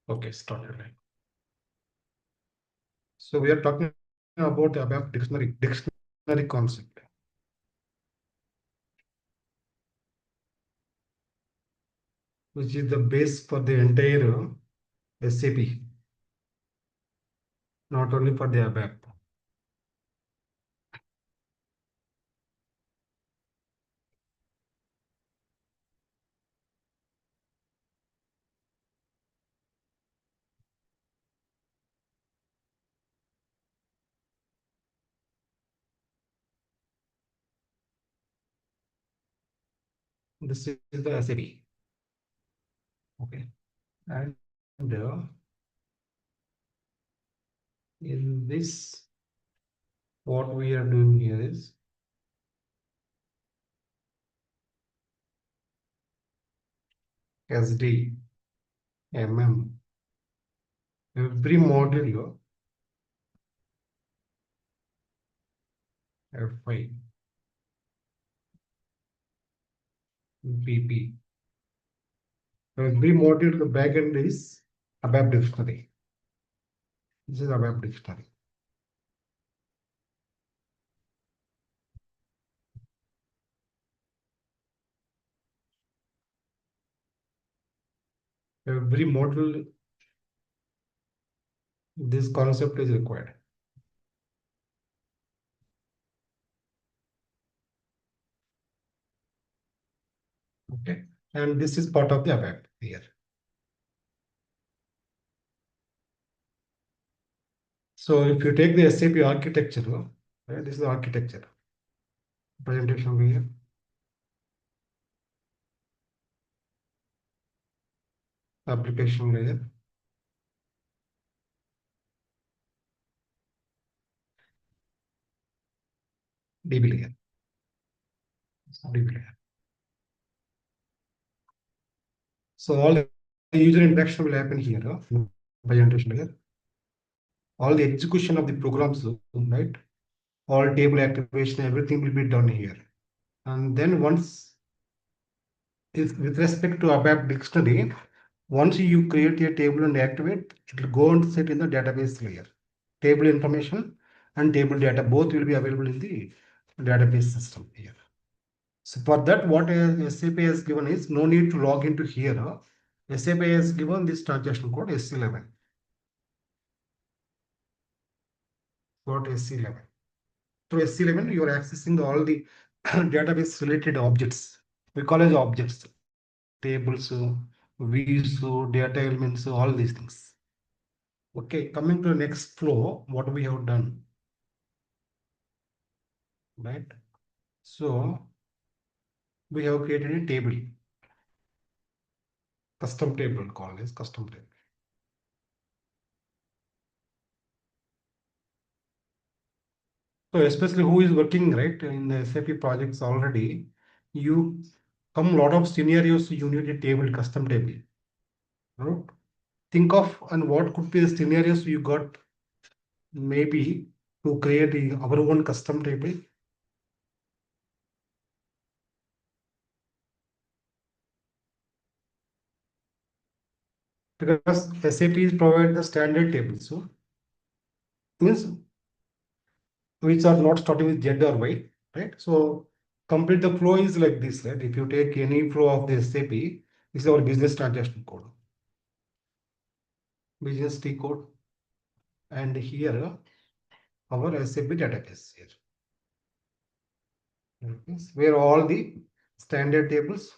Okay, start your line. So we are talking about ABAP dictionary concept, which is the base for the entire SAP, not only for the ABAP. This is the SAP. Okay, and in this, what we are doing here is SD, MM, every module, FI, PP. Every module, the backend is ABAP dictionary. This is ABAP dictionary. Every module, this concept is required. Okay, and this is part of the ABAP here. So if you take the SAP architecture, right, this is the architecture presentation here. Application layer, DB layer, DB layer. So all the user interaction will happen here, presentation layer. All the execution of the programs, right? All table activation, everything will be done here. And then once, if with respect to ABAP dictionary, once you create a table and activate, it will go and sit in the database layer. Table information and table data both will be available in the database system here. So for that, what SAP has given is no need to log into here. SAP has given this transaction code SC11. Got SC11. Through SC11, you are accessing all the database related objects. We call as objects, tables, views, data elements, all these things. Okay, coming to the next flow, what we have done, right? So we have created a table, custom table, called as custom table. So especially who is working right in the SAP projects already, you come a lot of scenarios, you need a table, custom table. Right? Think of and what could be the scenarios you got maybe to create our own custom table. Because SAP is provide the standard tables, so means which are not starting with Z or Y, right? So complete the flow is like this, right? If you take any flow of the SAP, this is our business transaction code, business T code, and here our SAP database here, where all the standard tables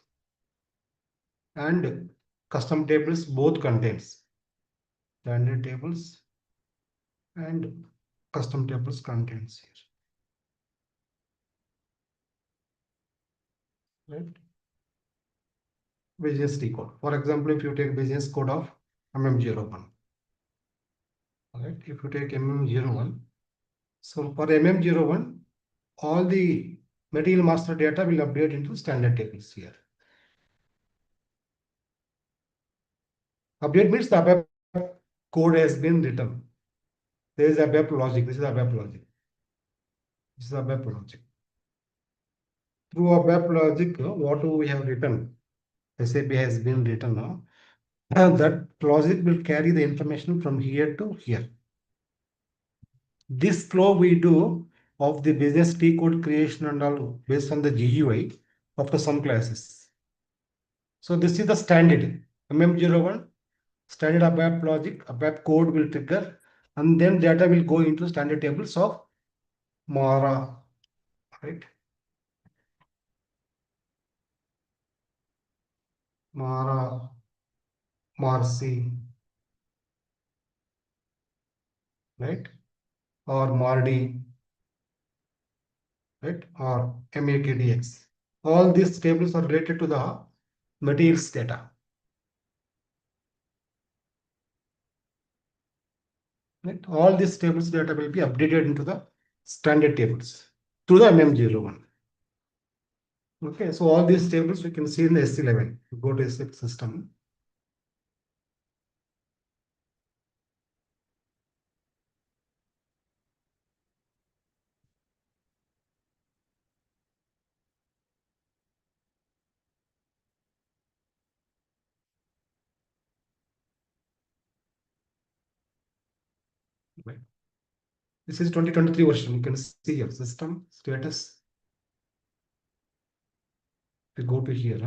and custom tables both contains standard tables and custom tables contains here, right? Business T code. For example, if you take business code of MM01, right? If you take MM01, so for MM01, all the material master data will update into standard tables here. Update means the ABAP code has been written. There is ABAP logic. This is ABAP logic. This is ABAP logic. Through ABAP logic, what we have written, SAP has been written. And that logic will carry the information from here to here. This flow we do of the business T code creation and all based on the GUI after some classes. So this is the standard MM01 standard ABAP logic, ABAP code will trigger, and then data will go into standard tables of Mara, right? Mara, Marcy, right? Or Mardi, right? Or MAKDX. All these tables are related to the materials data. Right? All these tables data will be updated into the standard tables through the MM01. Okay, so all these tables we can see in the SC11. Go to SC system. Right. This is 2023 version. You can see your system status. We go to here.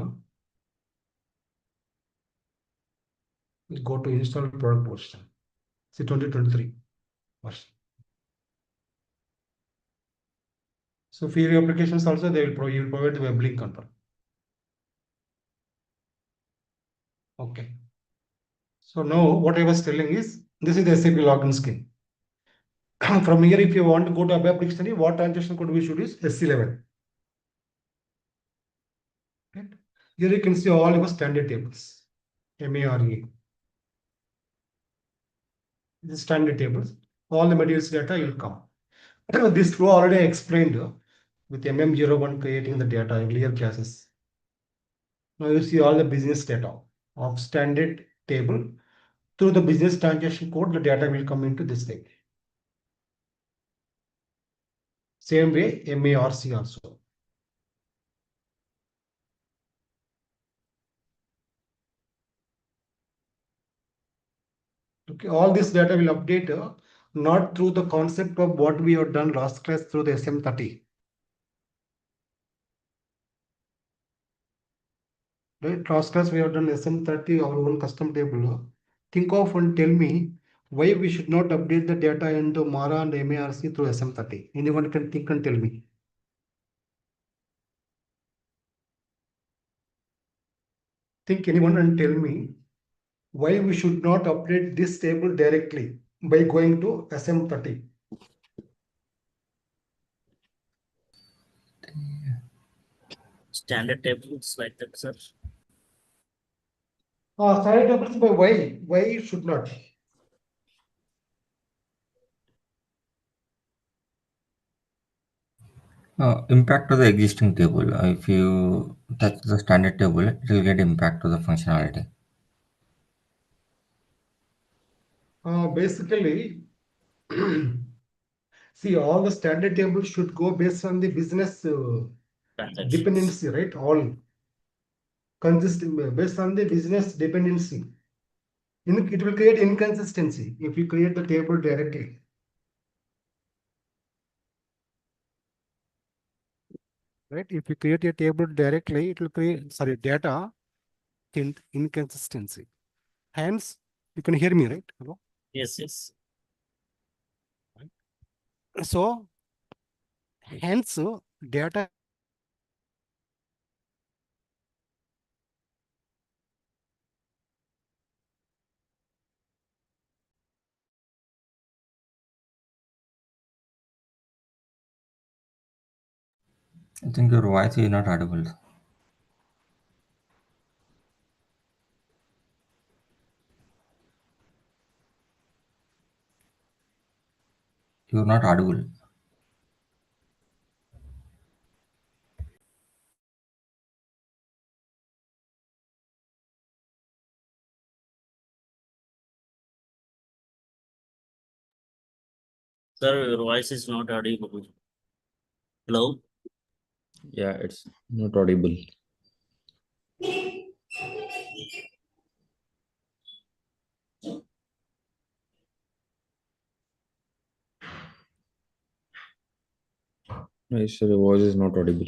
We go to install product version. See 2023 version. So for your applications also, they will you will provide the web link control. Okay. So now what I was telling is this is the SAP login screen. From here, if you want to go to ABAP dictionary, what transaction code we should use? SC11. Right? Here you can see all your standard tables. MARE. The standard tables. All the materials data will come. This flow already explained with MM01 creating the data earlier classes. Now you see all the business data of standard table. Through the business transaction code, the data will come into this thing. Same way, MARC also. Okay, all this data will update not through the concept of what we have done last class through the SM30. Right, last class we have done SM30, our own custom table. Think of and tell me why we should not update the data into Mara and MARC through SM30. Anyone can think and tell me. Think anyone and tell me why we should not update this table directly by going to SM30. Standard tables like that, sir. Standard tables by why? Why should not? Impact to the existing table. If you touch the standard table, it will get impact to the functionality. Basically, see, all the standard tables should go based on the business Transactions. dependency, right? All consistent based on the business dependency. It will create inconsistency if you create the table directly. Right? If you create a table directly, it will create data inconsistency. Hence, you can hear me, right? Hello? Yes, yes. So, hence, data I think your voice is not audible. You're not audible. Sir, your voice is not audible. Hello? Yeah, it's not audible. No, sir, your voice is not audible.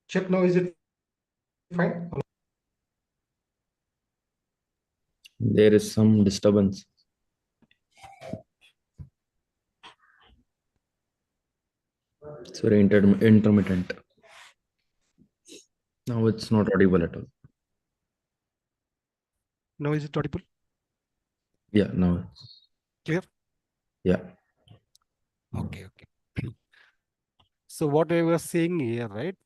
Check now, is it fine? There is some disturbance. It's very intermittent. Now it's not audible at all. Now is it audible? Yeah, now it's Clear? yeah. Okay. So what I was saying here, right?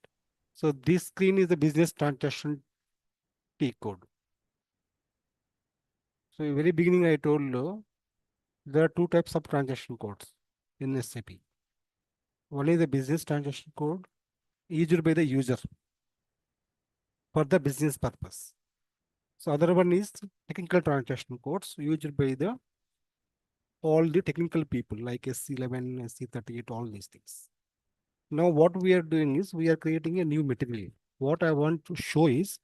So this screen is the business transaction T code. So in the very beginning, I told you there are two types of transaction codes in SAP. One is the business transaction code used by the user for the business purpose. So other one is technical transaction codes used by the all the technical people like SC11, SC38, all these things. Now what we are doing is we are creating a new material. What I want to show is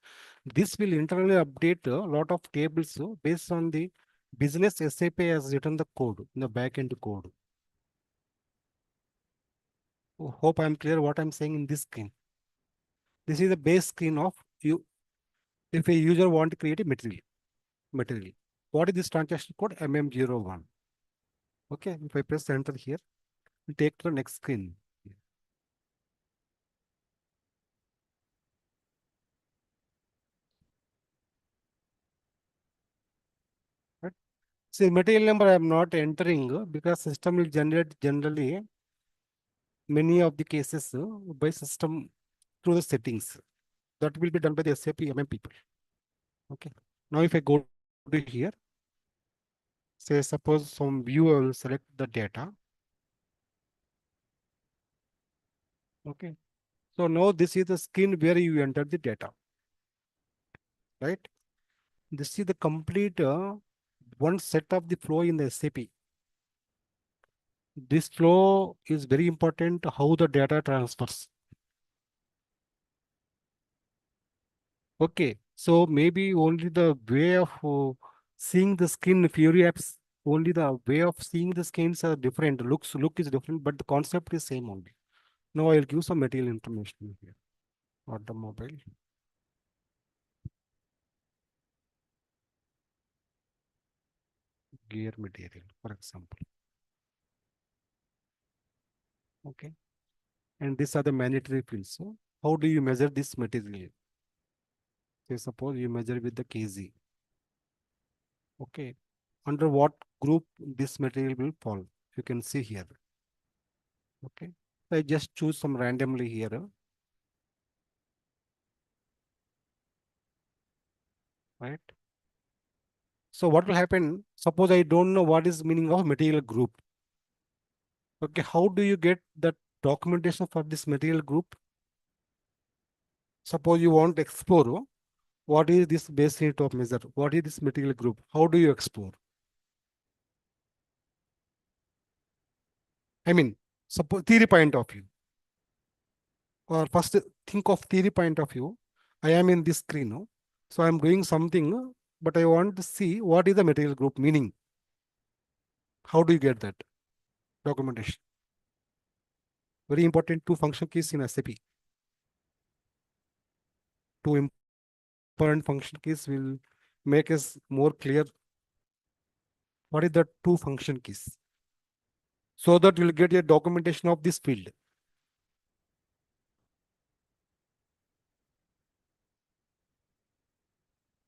this will internally update a lot of tables based on the business SAP has written the code in the backend code. Hope I'm clear what I'm saying in this screen. This is the base screen of you. If a user want to create a material. What is this transaction code? MM01. Okay, if I press enter here, we take to the next screen. Right? See, material number I am not entering because system will generate generally many of the cases by system through the settings. That will be done by the SAP MM people. Okay. Now if I go to here, say suppose some viewer will select the data. Okay. So now this is the screen where you enter the data. Right? This is the complete one set of the flow in the SAP. This flow is very important how the data transfers. Okay, so maybe only the way of seeing the skin Fury apps, only the way of seeing the skins are different. Look is different, but the concept is same only. Now I'll give some material information here. Automobile. Gear material, for example. Okay. And these are the mandatory fields. So how do you measure this material? Say suppose you measure with the kg. Okay. Under what group this material will fall? You can see here. Okay. I just choose some randomly here. Right. So what will happen? Suppose I don't know what is meaning of material group. Okay. How do you get that documentation for this material group? Suppose you want to explore what is this base unit of measure? What is this material group? How do you explore? I mean, suppose theory point of view. Or first think of theory point of view. I am in this screen. No? So I'm doing something, but I want to see what is the material group meaning. How do you get that documentation? Very important two function keys in SAP. Two important function keys will make us more clear what is the two function keys. So that you'll get a documentation of this field.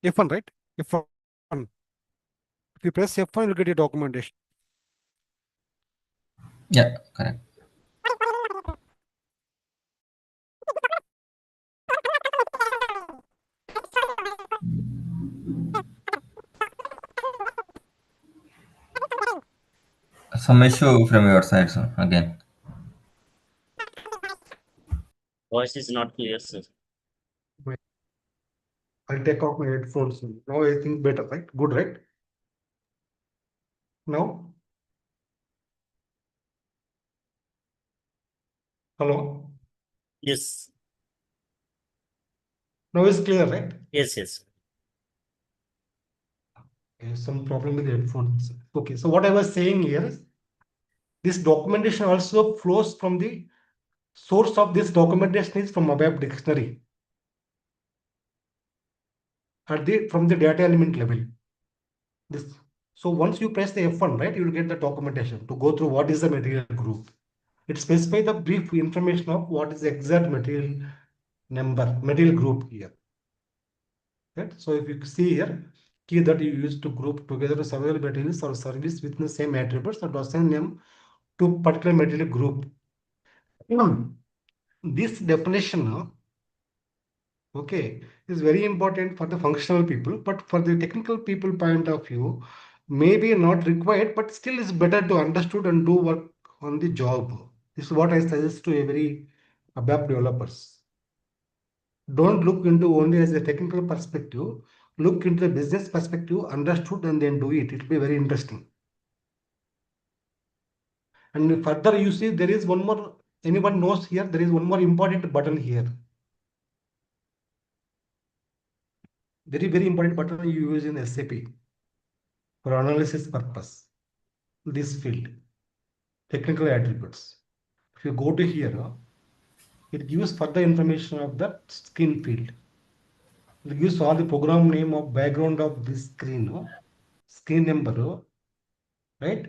F1, right? F1. If you press F1, you'll get a documentation. Yeah, correct. Some issue from your side, sir, again. Voice is not clear, sir. I'll take off my headphones. Now I think better, right? Good, right? Now? Hello? Yes, Now it's clear, right? yes. Okay, some problem with the headphones. Okay, so what I was saying here is this documentation also flows from the source of this documentation is from ABAP dictionary from the data element level. This so once you press the F1, right, you will get the documentation to go through what is the material group. It specifies the brief information of what is the exact material material group here. Right? So if you see here, key that you use to group together several materials or service within the same attributes or assign them to particular material group. This definition, okay, is very important for the functional people, but for the technical people point of view, maybe not required, but still is better to understood and do work on the job. This is what I suggest to every ABAP developers. Don't look into only as a technical perspective, look into the business perspective, understood, and then do it. It will be very interesting. And further, you see, there is one more, anyone knows here, there is one more important button here. Very, very important button you use in SAP for analysis purpose. This field, technical attributes. If you go to here, it gives further information of the screen field. It gives all the program name of background of this screen, screen number, right?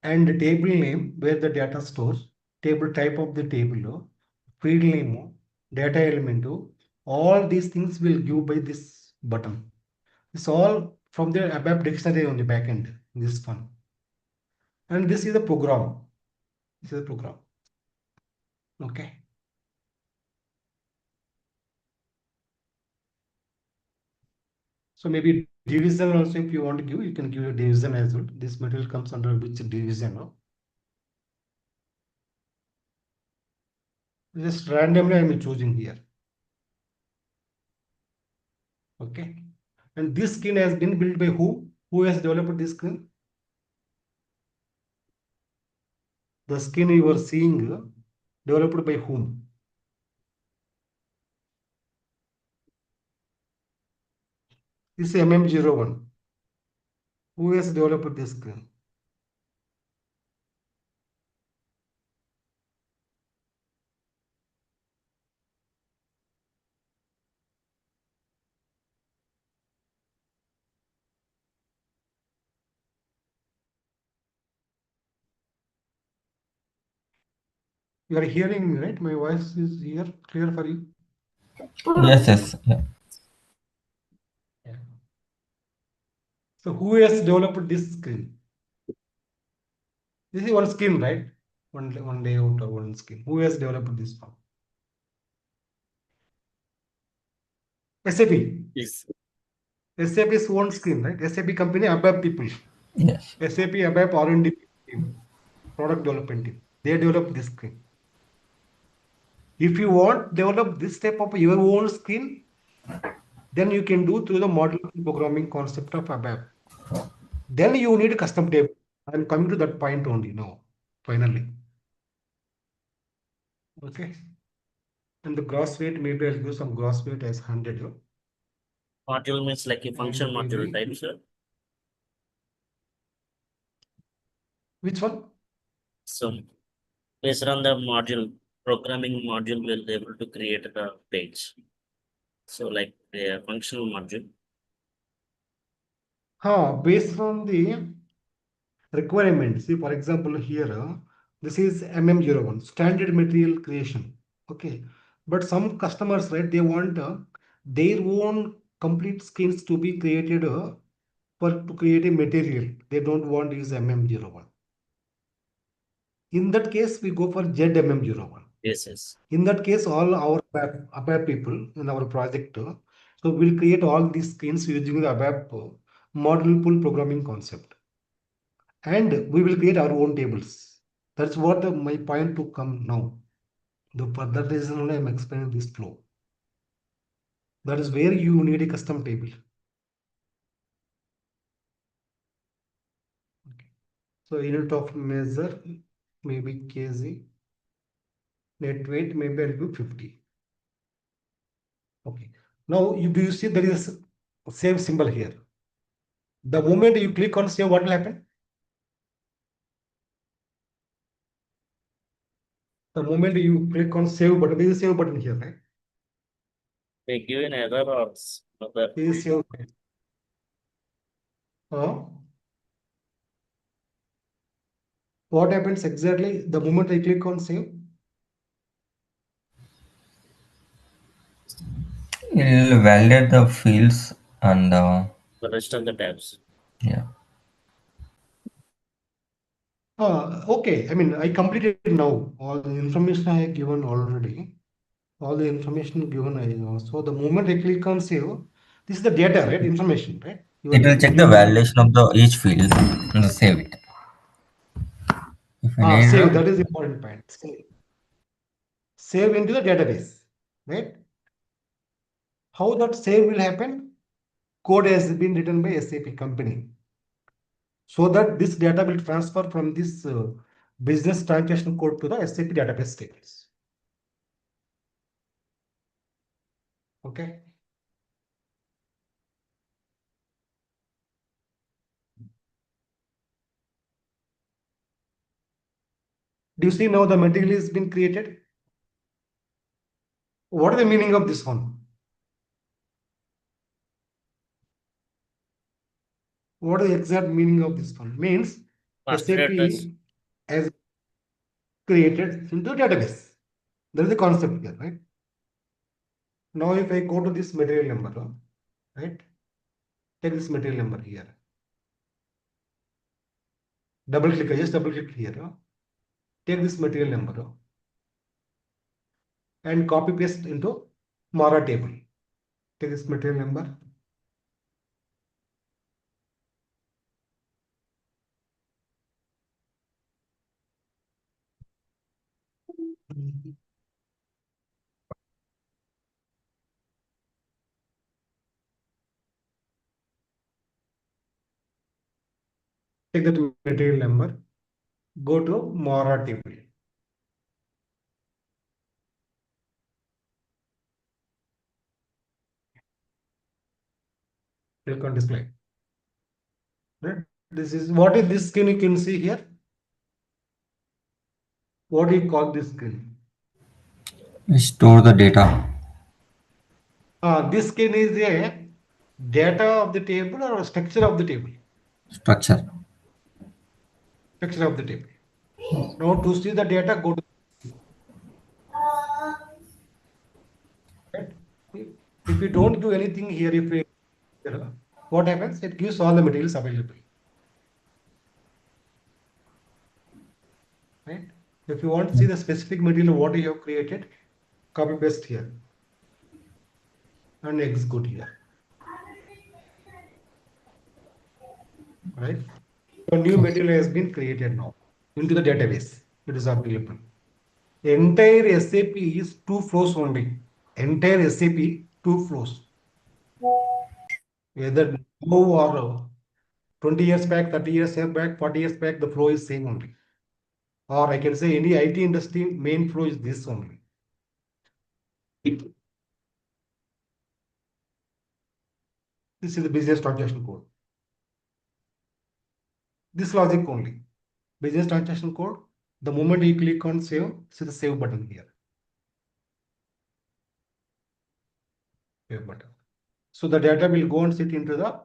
And the table name where the data stores, table type of the table, field name, data element, all these things will give by this button. It's all from the ABAP dictionary on the back end, this one. And this is the program. This is the program. Okay. So maybe division also, if you want to give, you can give a division as well. This material comes under which division? No? Just randomly I am choosing here. Okay. And this skin has been built by who? Who has developed this skin? The skin you are seeing developed by whom? This is MM01. Who has developed this skin? You are hearing me, right? My voice is here, clear for you? Yes, yes. Yeah. Yeah. So who has developed this skin? This is one skin, right? One layout or one skin. Who has developed this one? SAP. Yes. SAP is one skin, right? SAP company, ABAP people. Yes. SAP ABAP R&D team, product development team. They develop this skin. If you want develop this type of your own skin, then you can do through the model programming concept of ABAP. Then you need a custom table. I'm coming to that point only now, finally. Okay. And the gross weight, maybe I'll give some gross weight as 100. Module means like a function And module maybe type, sir. which one? So based on the module, programming module will be able to create the page. So like the functional module. Based on the requirements. See, for example, here, this is MM01, standard material creation. Okay. But some customers, right, they want their own complete skins to be created to create a material. They don't want to use MM01. In that case, we go for ZMM01. Yes, yes. In that case, all our ABAP people in our project, so we'll create all these skins using the ABAP model pool programming concept. And we will create our own tables. That's what my point to come now. For that reason only I'm explaining this flow. That is where you need a custom table. Okay. So unit of measure, maybe kg. Net weight, maybe I'll do 50. Okay. Now do you see there is a same symbol here? The moment you click on save, what will happen? The moment you click on save button, there is a save button here, right? They give an error or other. There is save. What happens exactly the moment I click on save? It will validate the fields and The rest of the tabs. yeah. Okay. I mean, I completed now. All the information I have given already. All the information given I know. So the moment I click on save, this is the data, right? Information, right? It will check the New material. validation of the each field and save it. If you need, Save. That is the important point. Save into the database, right? How that save will happen? Code has been written by SAP company, so that this data will transfer from this business transaction code to the SAP database tables. Okay. Do you see now the material has been created? What is the meaning of this one? What is the exact meaning of this one? Means Master SAP address. has created into database. There is a concept here, right? Now, if I go to this material number, right? Take this material number here. Double click, just double click here. Take this material number and copy paste into Mara table. Take this material number. Take that material number. Go to Mara table. Click on display. Right? This is what is this screen you can see here. What do you call this screen? store the data This screen is a data of the table or structure of the table. structure. Structure of the table. Now to see the data, go to right? If you don't do anything here, if you, what happens? It gives all the materials available. Right? If you want to see the specific material what you have created, copy paste here and execute here. Right? So new material has been created now into the database. It is available. Entire SAP is two flows only. Entire SAP, two flows. Whether now or 20 years back, 30 years back, 40 years back, the flow is same only. Or I can say any IT industry main flow is this only. This is the business transaction code. This logic only. Business transaction code. The moment you click on save, see the save button here. Save button. So the data will go and sit into the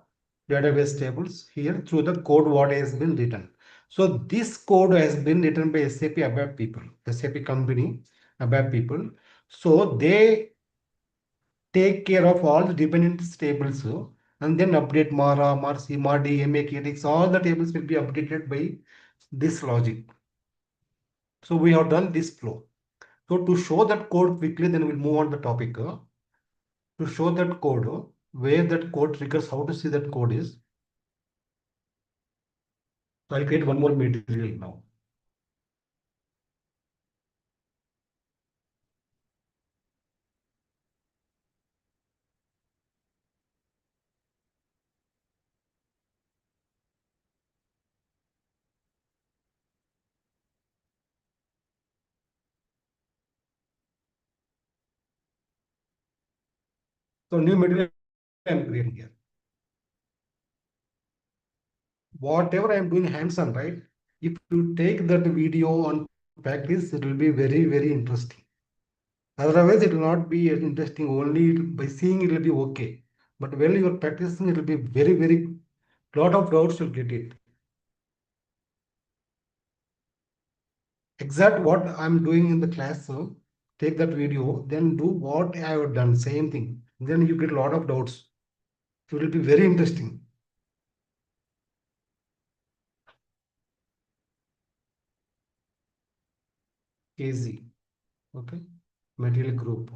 database tables here through the code what has been written. So this code has been written by SAP ABAP people, SAP company, ABAP people. So they take care of all the dependencies tables and then update Mara, Marci, MADI, MAKTX, all the tables will be updated by this logic. So we have done this flow. So to show that code quickly, then we'll move on the topic. To show that code, where that code triggers, how to see that code is. So I'll create one more material now. So new material I'm creating here. whatever I'm doing hands-on, right? If you take that video on practice, it will be very, very interesting. Otherwise, it will not be as interesting. Only by seeing it will be okay. But when you are practicing, it will be very, very lot of doubts you'll get it. Exact what I'm doing in the class, so take that video, then do what I have done, same thing. Then you get a lot of doubts. It will be very interesting. KZ, okay, material group.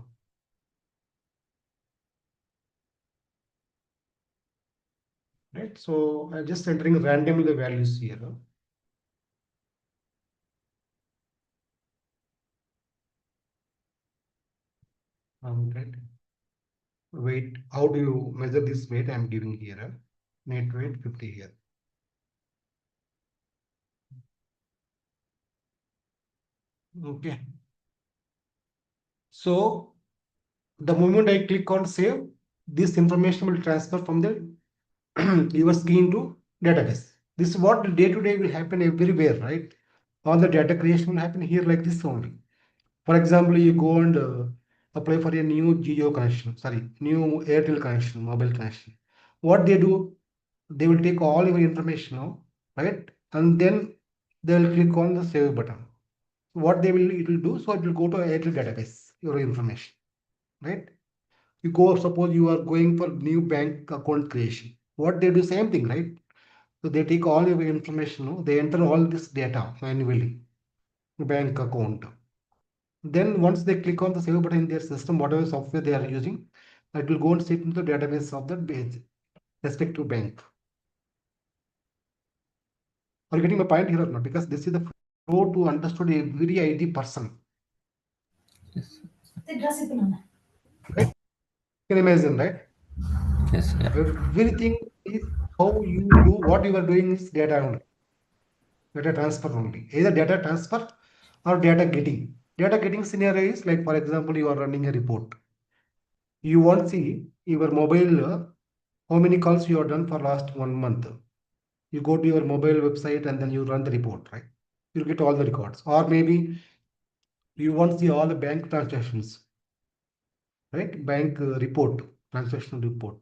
Right, so I'm just entering randomly the values here. Right. Weight, how do you measure this weight? I'm giving here. Net weight 50 here. Okay. So the moment I click on save, this information will transfer from the your screen to database. This is what day to day will happen everywhere, right? All the data creation will happen here like this only. For example, you go and apply for a new Geo connection, sorry, new Airtel connection, mobile connection. What they do, they will take all your information now, right? And then they will click on the save button. What they will it will do, so it will go to Airtel database, your information, right? You go, suppose you are going for new bank account creation. What they do, same thing, right? So they take all your information, no? They enter all this data manually, bank account. Then once they click on the save button in their system, whatever software they are using, it will go and sit into the database of that respective bank. Are you getting my point here or not? Because this is the flow to understood every IT person. Yes. Right? Can you imagine, right? Yes. Yeah. Everything is how you do what you are doing is data only. Data transfer only. Either data transfer or data getting. Data getting scenario is like, for example, you are running a report. You want to see your mobile, how many calls you have done for last 1 month. You go to your mobile website and then you run the report, right? You'll get all the records. Or maybe you want to see all the bank transactions, right? Bank report, transaction report.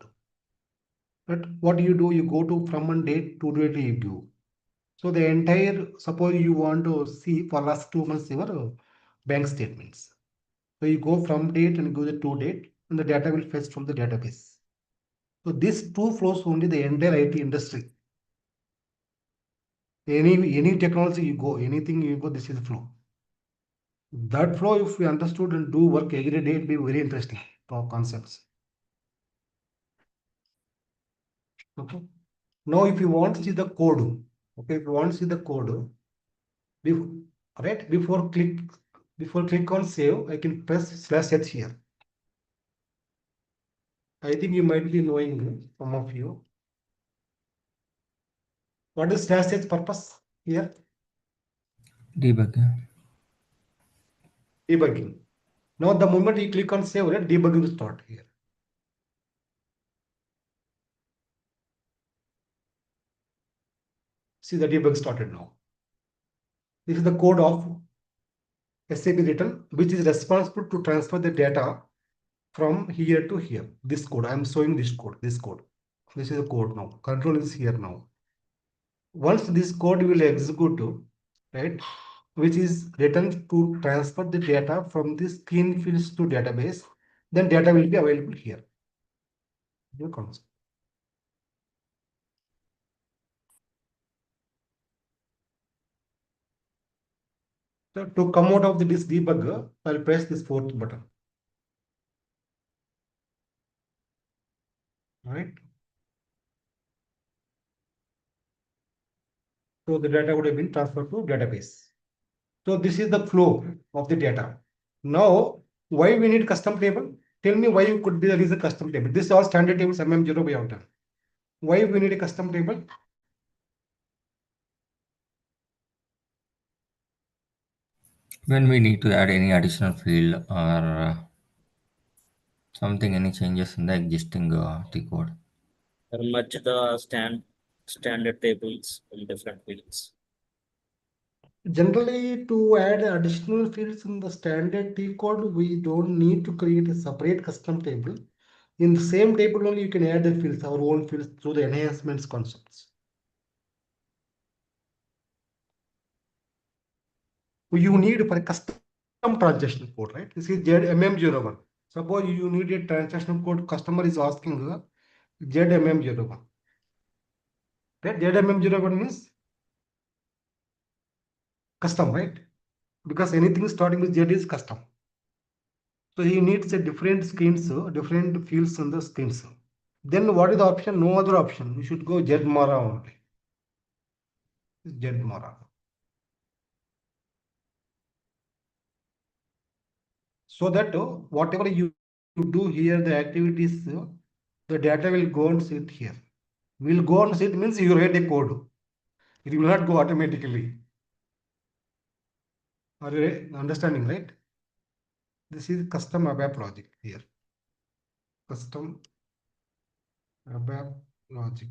But what do? You go to from one date to date you give. So the entire, suppose you want to see for last 2 months your bank statements. So you go from date and go the to date, and the data will fetch from the database. So this two flows only the entire IT industry. Any technology you go, anything you go, this is the flow. That flow, if we understood and do work every day, it will be very interesting concepts. Okay. Now, if you want to see the code, okay, if you want to see the code, before, right, before click on save, I can press /h here. I think you might be knowing, some of you. What is /h purpose here? Debug. Debugging. Now, the moment you click on save, right, debugging will start here. See, the debug started now. This is the code of SAP written, which is responsible to transfer the data from here to here. This code, I am showing this code, this code. This is the code now. Control is here now. Once this code will execute, right, which is written to transfer the data from this screen fields to database, then data will be available here. Your concept. So to come out of this debugger, I'll press this fourth button. Right. So the data would have been transferred to database. So this is the flow of the data. Now, why we need custom table? Tell me why you could be there is a custom table. This is all standard tables MM0 by out. Why we need a custom table? When we need to add any additional field or something, any changes in the existing T code. Or merge the stand standard tables in different fields. Generally, to add additional fields in the standard T code, we don't need to create a separate custom table. In the same table only, you can add the fields, our own fields through the enhancements concepts. You need for a custom transaction code, right? This is ZMM01. Suppose you need a transaction code, customer is asking ZMM01. Right? ZMM01 means custom, right? Because anything starting with Z is custom. So he needs a different screens, different fields on the screens. Then what is the option? No other option. You should go ZMara only. ZMara. So that whatever you do here, the activities, the data will go and sit here. Will go and sit means you write a code. It will not go automatically. Are you understanding, right? This is custom ABAP logic here. Custom ABAP logic.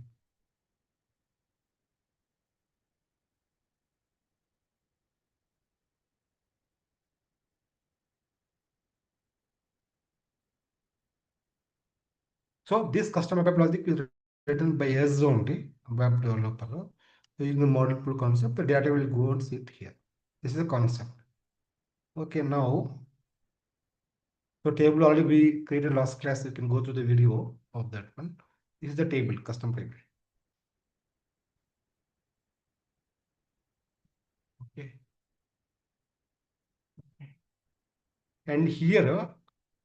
So this custom ABAP logic is written by us only, ABAP developer. Using the model pool concept, the data will go and sit here. This is the concept. Okay, now, so table already we created last class. You can go to the video of that one. This is the table, custom table. Okay. And here,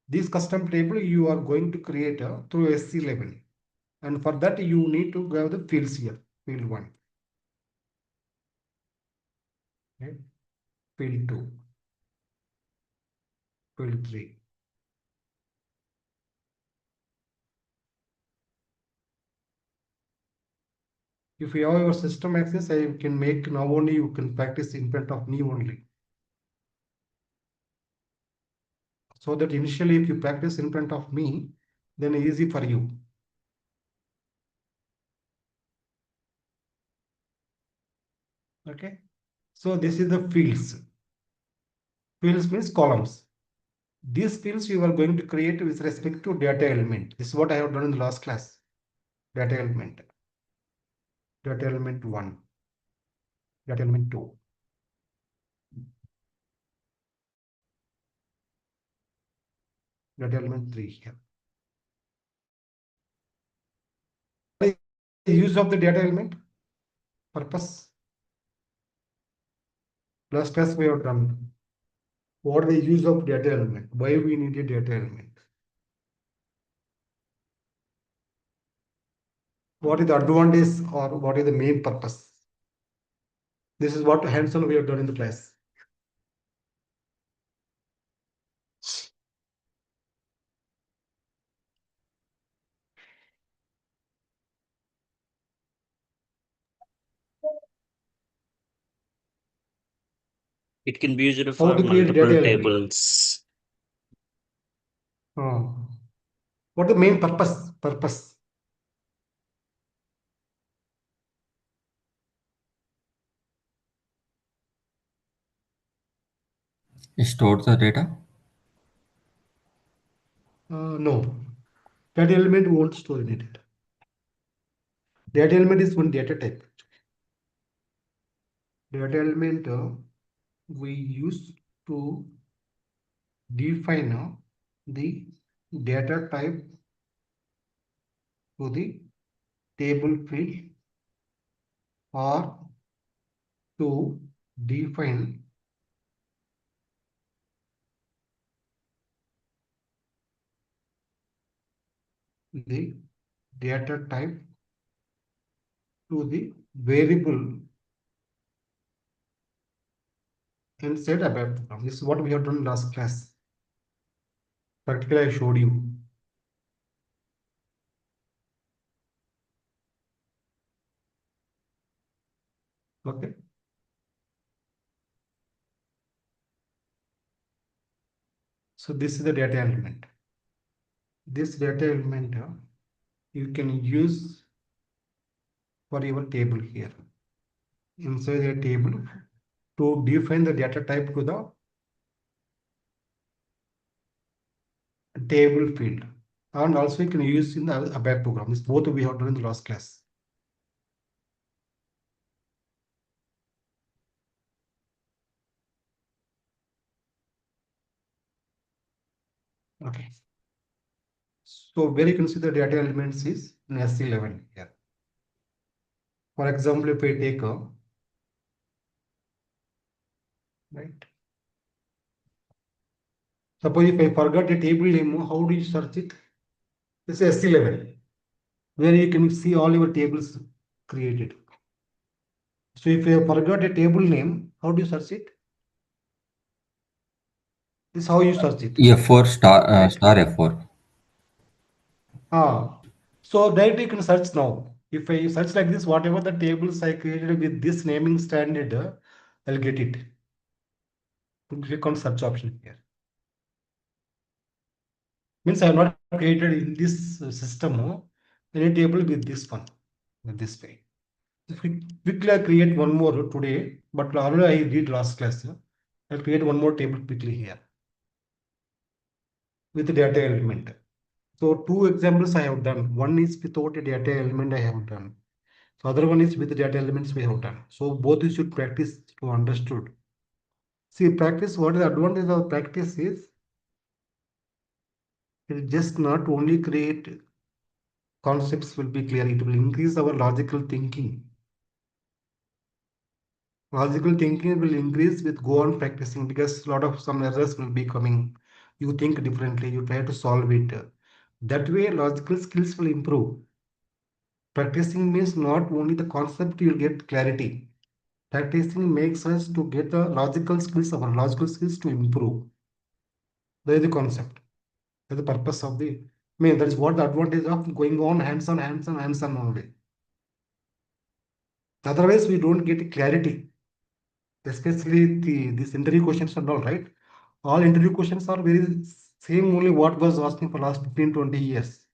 this custom table you are going to create through SC level. And for that, you need to have the fields here. Field 1. Okay. Field 2. Field 3. If you have your system access, I can make now only you can practice in front of me only. So that initially if you practice in front of me, then easy for you. Okay. So this is the fields. Fields means columns. These fields you are going to create with respect to data element. This is what I have done in the last class. Data element. Data element 1. Data element 2. Data element 3 here. The use of the data element purpose. Last class we have done. What is the use of data element? Why we need a data element? What is the advantage or what is the main purpose? This is what hands-on we have done in the class. It can be used How for to create multiple data element? tables. What the main purpose? Purpose. Store the data. No. Data element won't store any data. Data element is one data type. Data element we use to define the data type to the table field or to define the data type to the variable inside ABAP program. This is what we have done last class. Practically, I showed you. Okay. So this is the data element. This data element you can use for your table here. Inside the table to define the data type to the table field. And also you can use in the ABAP program. This both we have done in the last class. Okay. So where you can see the data elements is in SC level here. For example, if I take a right. Suppose if I forgot a table name, how do you search it? This is SC level, where you can see all your tables created. So if you forgot a table name, how do you search it? This is how you search it. F4 star Right? star F4. So directly you can search now. If I search like this, whatever the tables I created with this naming standard, I'll get it. Click on search option here. Means I have not created in this system any table with this one, with this way. If we quickly I create one more today, but already I did last class. I'll create one more table quickly here with the data element. So two examples I have done. One is without a data element I have done. So other one is with the data elements we have done. So both you should practice to understood. See, practice, what is the advantage of practice is it just not only create concepts will be clear, it will increase our logical thinking. Logical thinking will increase with go on practicing because a lot of some errors will be coming. You think differently, you try to solve it. That way, logical skills will improve. Practicing means not only the concept, you'll get clarity. Practicing makes us to get the logical skills, our logical skills to improve. That is the concept. That is the purpose of the, I mean, that is what the advantage of going on hands on only. Otherwise, we don't get clarity. Especially these interview questions and all, right? All interview questions are very same only what was asking for last 15-20 years,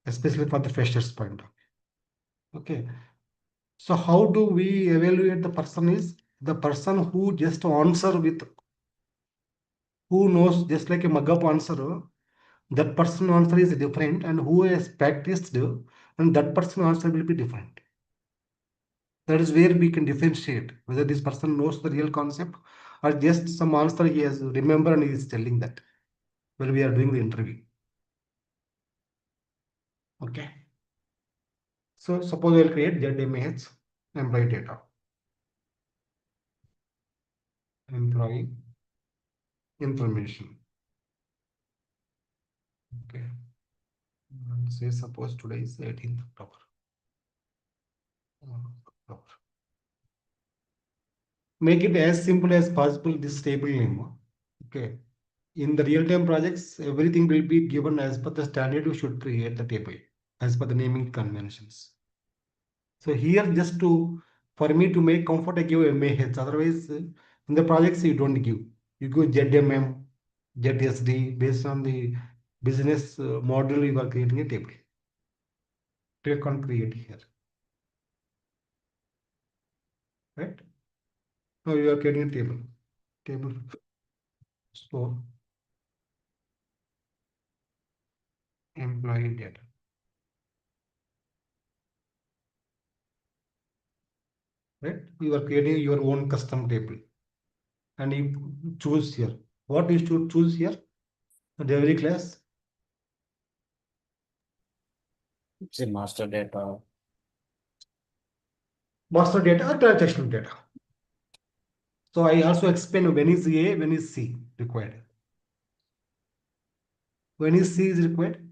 especially for the freshers point of view. Okay. So how do we evaluate the person is the person who just answer with who knows just like a mug up answer, that person answer is different and who has practiced and that person answer will be different. That is where we can differentiate whether this person knows the real concept or just some answer he has remember and he is telling that when we are doing the interview. Okay. So suppose I will create ZMH employee data. Employee information. Okay. Say suppose today is 18th October. October. Make it as simple as possible this table name. Okay. In the real-time projects, everything will be given as per the standard you should create the table as per the naming conventions. So here just to for me to make comfort I give MAH. Otherwise in the projects you don't give. You go ZMM, ZSD based on the business model you are creating a table. Click on create here. Right? Now you are creating a table. Table. So employee data. Right? You are creating your own custom table. And you choose here. What you should choose here? At every class. Say master data. Master data or transactional data. So I also explain when is A, when is C required. When is C is required?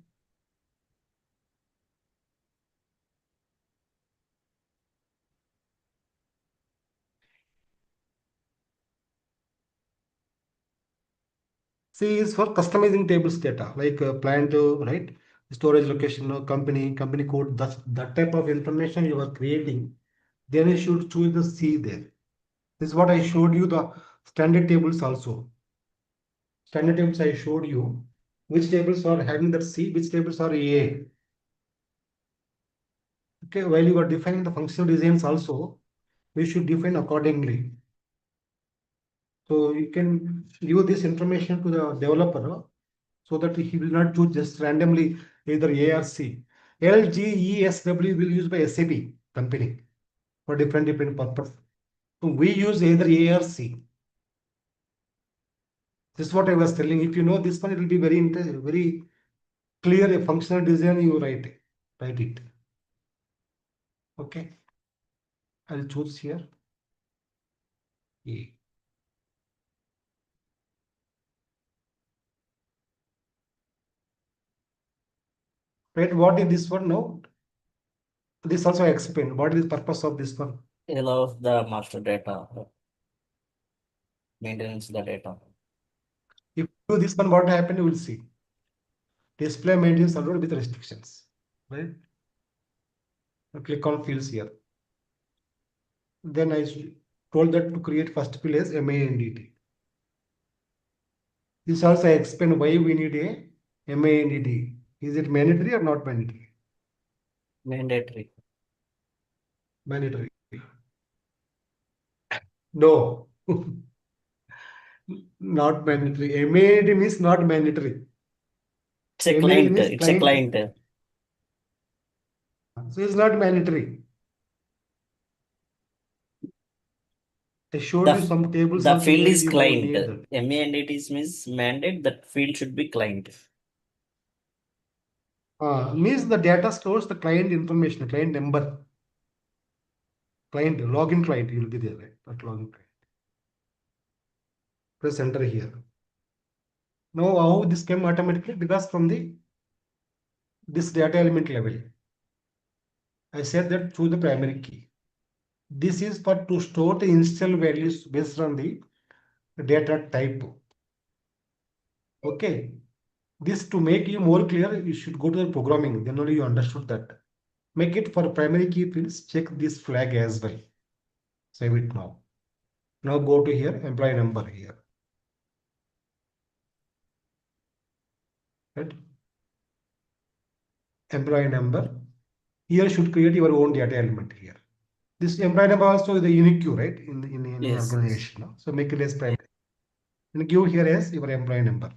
C is for customizing tables data, like plant, right? Storage location, company code, that type of information you are creating. Then you should choose the C there. This is what I showed you the standard tables also. Standard tables I showed you. Which tables are having that C, which tables are A. Okay, while you are defining the functional designs also, we should define accordingly. So you can give this information to the developer so that he will not choose just randomly either A or C. LGESW will use by SAP company for different purpose. So we use either A or C. This is what I was telling. If you know this one, it will be very clear. A functional design, you write it. Okay. I'll choose here A. Right. What is this one now? This also I explained. What is the purpose of this one? It allows the master data, maintenance the data. If you do this one, what happened? You will see. Display maintenance allowed with restrictions. Right. Now click on fields here. Then I told that to create first field as MANDT. This also I explain why we need a MANDT. Is it mandatory or not mandatory? Mandatory. Mandatory. No. Not mandatory. MANDT means not mandatory. It's a MANDT client. means It's a client. So it's not mandatory. I showed you some tables The also field where is you client. need that. MANDT means mandate that field should be client. Means the data stores the client information, client number, client login client. You will be there, right? That login client. Press enter here. Now how this came automatically? Because from this data element level, I said that through the primary key. This is for to store the initial values based on the data type. Okay. This to make you more clear, you should go to the programming. Then only you understood that. Make it for primary key fields. Check this flag as well. Save it now. Now go to here, employee number here. Right? Employee number. Here should create your own data element here. This employee number also is the unique queue, right? In Yes. organization. No? So make it as primary. And give here as your employee number.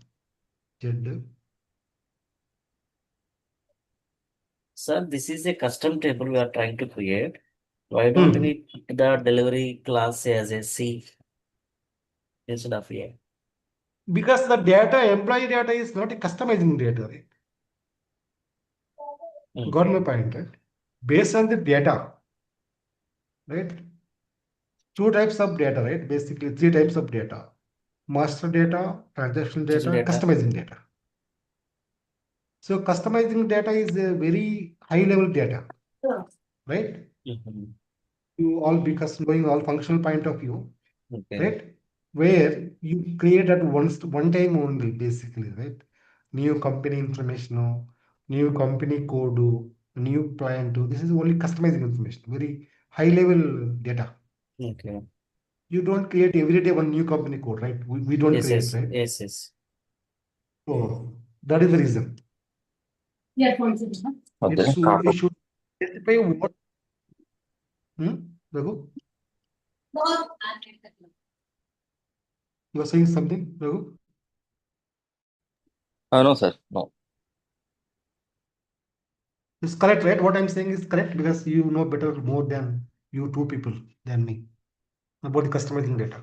Z. Sir, this is a custom table we are trying to create. Why don't we put the delivery class as a C instead of A? Because the data, employee data is not a customizing data, right? Got my point, right? Based on the data, right? Two types of data, right? Basically, three types of data: master data, transactional data, customizing data. So, customizing data is a very high level data, right? You all because knowing all functional point of view, right? Where you create at one time only, basically, right? New company information, new company code, new client. This is only customizing information, very high level data. Okay. You don't create every day one new company code, right? We don't Yes, create, yes, right? yes. So that is the reason. Okay. It should specify what. Raghu? You are saying something, Raghu? No, sir. No. It's correct, right? What I'm saying is correct because you know better more than you two people than me about the customizing data.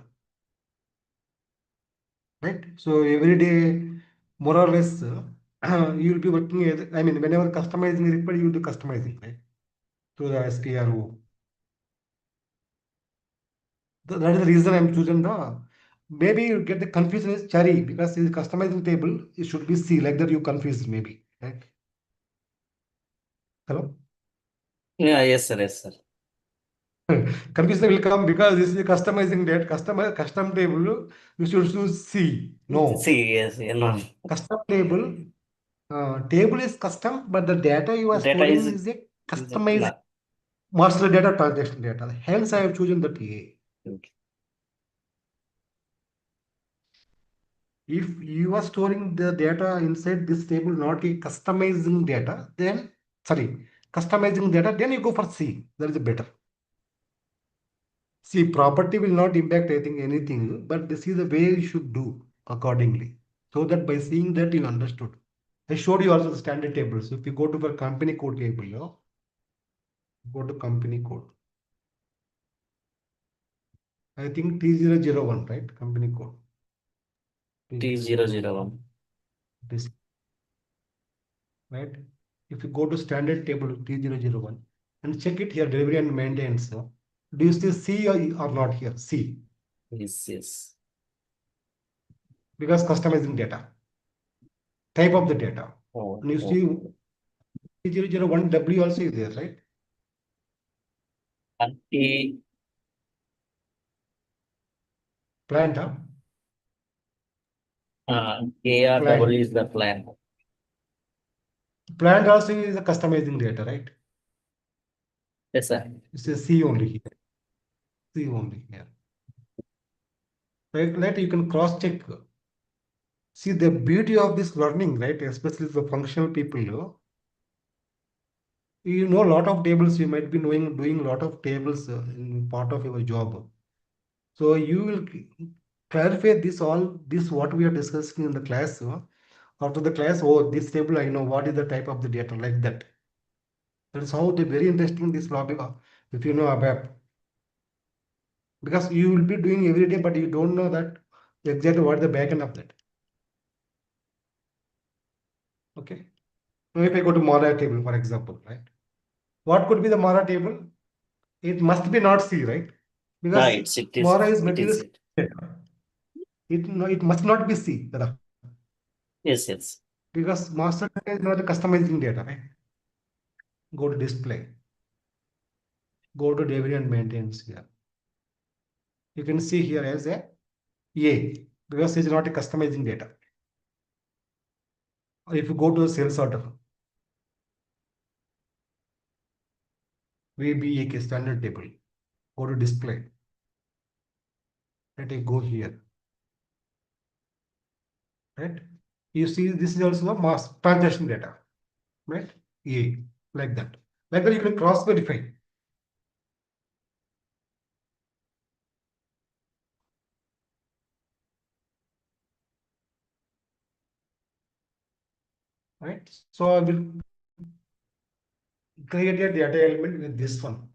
Right? So every day, more or less, you will be working as, I mean, whenever customizing is required, you will do customizing, right? To the SPRO. That is the reason I'm choosing the. Maybe you get the confusion is cherry because in the customizing table, it should be C, like that you confuse maybe, right? Hello? Yeah, yes, sir, yes, sir. Confusion will come because this is a customizing date, custom table, you should choose C. No. C, yes, no. Custom table is custom, but the data you are Data storing is is a customized master data, transaction data. Hence, I have chosen the A. Okay. If you are storing the data inside this table, not a customizing data, then sorry, customizing data, then you go for C. That is better. See, property will not impact, I think, anything, but this is the way you should do accordingly. So that by seeing that you understood. I showed you also the standard tables. If you go to the company code table, go to company code. I think T001, right? Company code. T001. This, right? If you go to standard table T001 and check it here, delivery and maintenance. Do you still see or not here? See. Yes. Because customizing data. Type of the data. Oh, And you see T001 W also is there, right? and Plant, huh? ARW is the plan. Plant also is a customizing data, right? Yes, sir. It's a C only here. C only here. Right? You can cross check. See the beauty of this learning, right? Especially for functional people. You know a lot of tables. You might be doing a lot of tables in part of your job. So you will clarify this what we are discussing in the class. After the class, oh, this table I know what is the type of the data, like that. That's how the very interesting this topic. If you know ABAP, because you will be doing every day, but you don't know that exactly what the backend of that. Okay. Now if I go to Mara table, for example, right? What could be the Mara table? It must be not C, right? Because Right, Mara is it material is it. data. It must not be C, Dada. Yes. Because master data is not the customizing data, right? Go to display. Go to delivery and maintenance here. You can see here as a because it's not a customizing data. Or if you go to the sales order, VBAK standard table, go to display. Let it go here. Right? You see, this is also a mass transaction data, right? Like that. Like that, you can cross verify. Right? So I will create a data element with this one.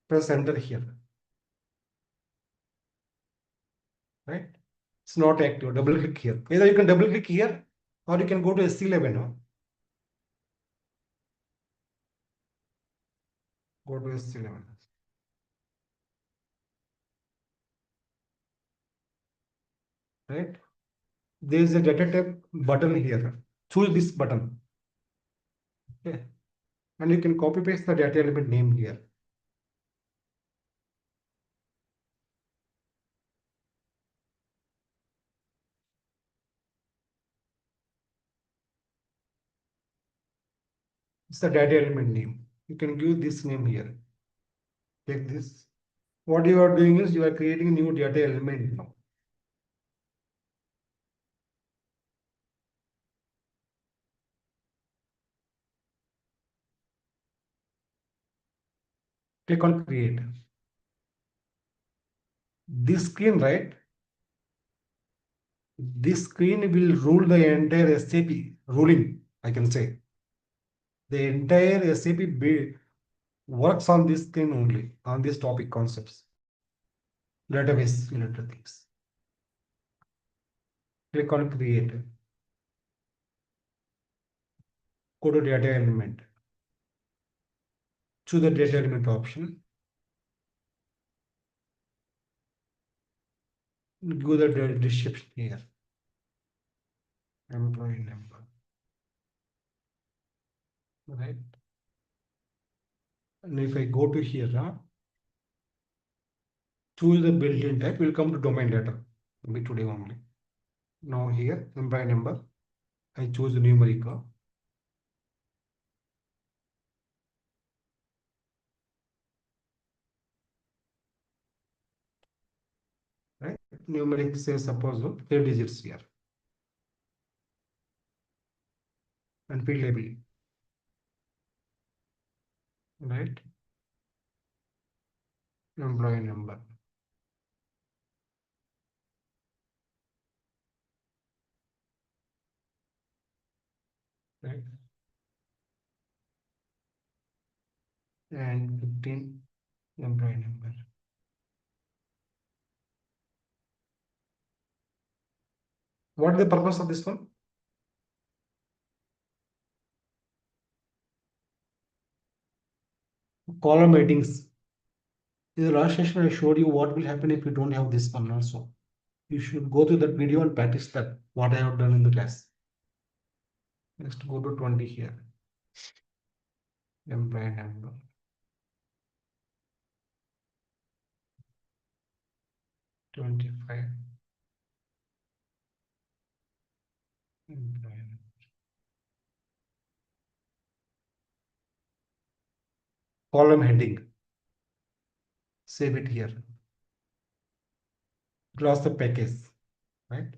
Press enter here. Right? It's not active. Double click here. Either you can double click here or you can go to SC11. Go to SC11. Right? There is a data type button here. Choose this button. Okay. And you can copy paste the data element name here. It's the data element name. You can give this name here. Take this. What you are doing is you are creating a new data element now. Click on create. This screen, right? This screen will rule the entire SAP ruling, I can say. The entire SAP works on this screen only, on this topic concepts. Database related things. Click on create. Go to data element. Choose the data element option. Go the description here. Employee number. Right. And if I go to here, choose the built-in type, will come to domain data. Maybe today only. Now here, employee number. I choose numeric. Right? Numeric says suppose 3 digits here. And field label. right? Employee number. Right? And 15 employee number. What is the purpose of this one? Column headings. In the last session, I showed you what will happen if you don't have this one also. You should go to that video and practice that, what I have done in the class. Next, go to 20 here. Employee number. 25. Employee number. Column heading. Save it here. Close the package, right?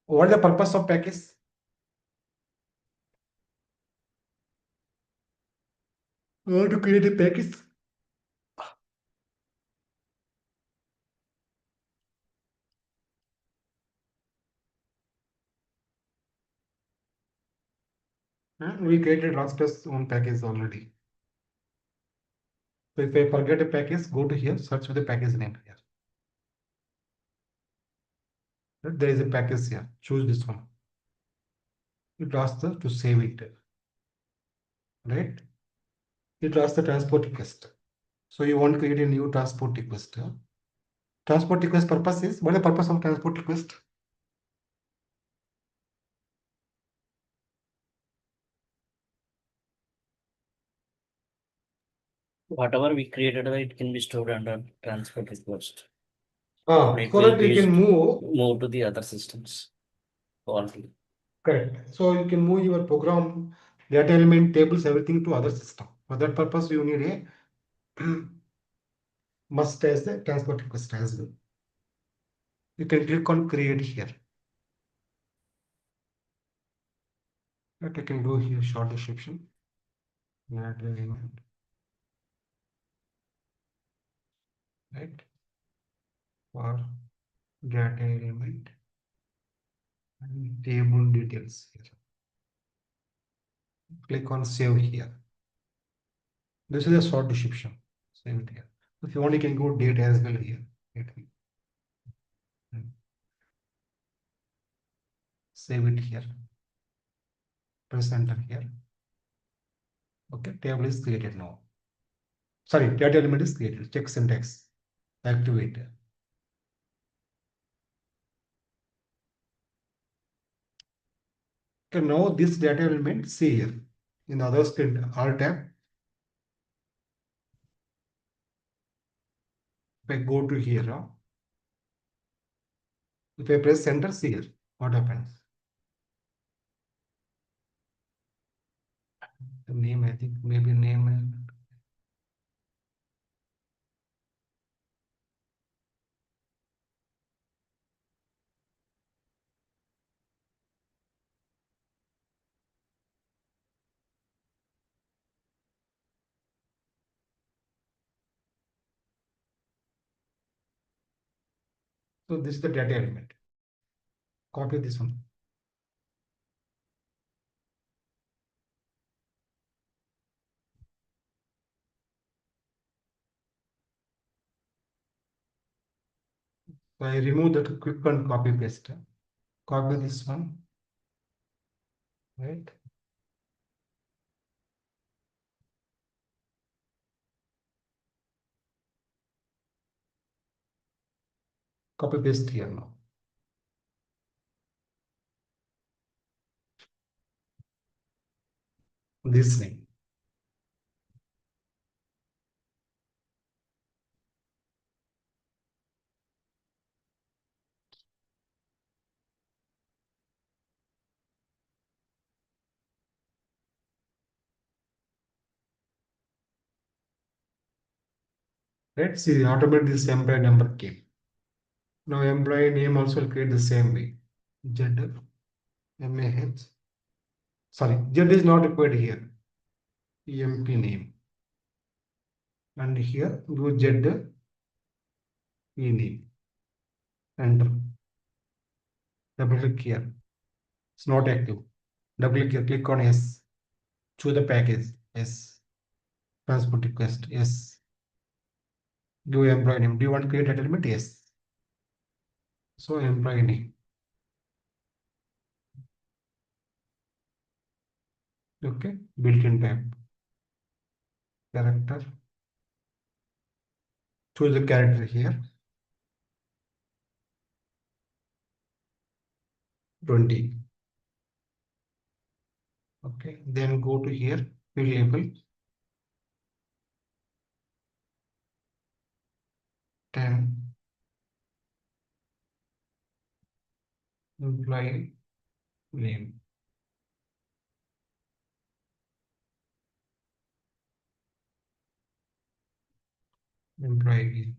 What is the purpose of package? We want to create a package. We created last plus one package already. So if I forget a package, go to here, search for the package name here. There is a package here. Choose this one. It asks to save it. Right? It asks the transport request. So you want to create a new transport request. Transport request purpose is, what is the purpose of transport request? Whatever we created, it can be stored under transport request. It So will that you be can move to the other systems. Already. Correct. So you can move your program, data element, tables, everything to other system. For that purpose, you need a must as the transport request as well. You can click on create here. But I can go here, short description. Add element. Right? For data element and table details here. Click on save here. This is a short description. Save it here. If you want, you can go date as well here. Save it here. Press enter here. Okay, table is created now. Sorry, data element is created. Check syntax. Activate. Okay, now this data element, see here in the other screen, Alt tab. If I go to here, if I press enter, see here what happens. The name, I think maybe name. So this is the data element. Copy this one. So I remove that quick and copy paste. Copy this one. Right. Copy paste here now. This name. Right. See, automatically this employee number came. Now employee name also will create the same way. Z MAH. Sorry, Z is not required here. EMP name. and here you Z E name. Enter. Double click here. It's not active. Double click here. Click on yes. Choose the package. Yes. Transport request. Yes. Give employee name. Do you want to create element? Yes. So employee name. Okay. Built-in type. Character. Choose the character here. 20. Okay. Then go to here. Field label. 10. Employee name. Employee.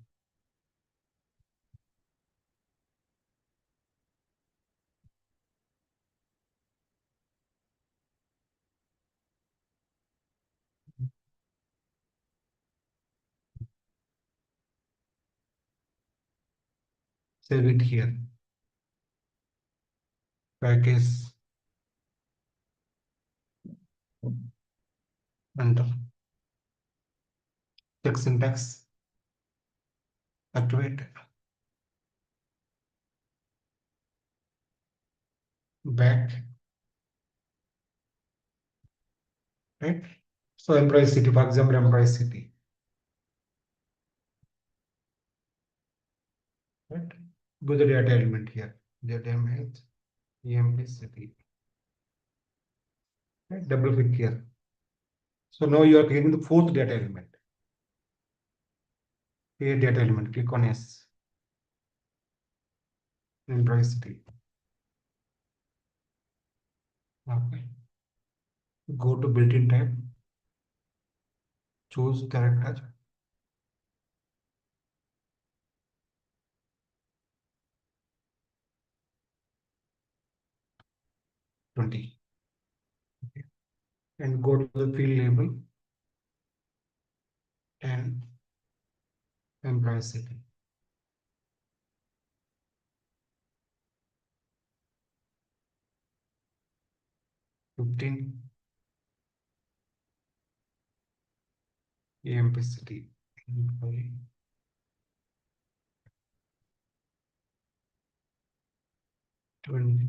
Save it here. Package. Enter. Check syntax. Activate. Back. Right. So employee city, for example, employee city. Right. Go to the data element here. Data image. EMP city. Right. Double click here. So now you are creating the fourth data element. Create data element. Click on yes. Employee city. Okay. Go to built-in type. Choose character. $20. Okay. And go to the field label and employee city. 15. EMP city. Employee. 20.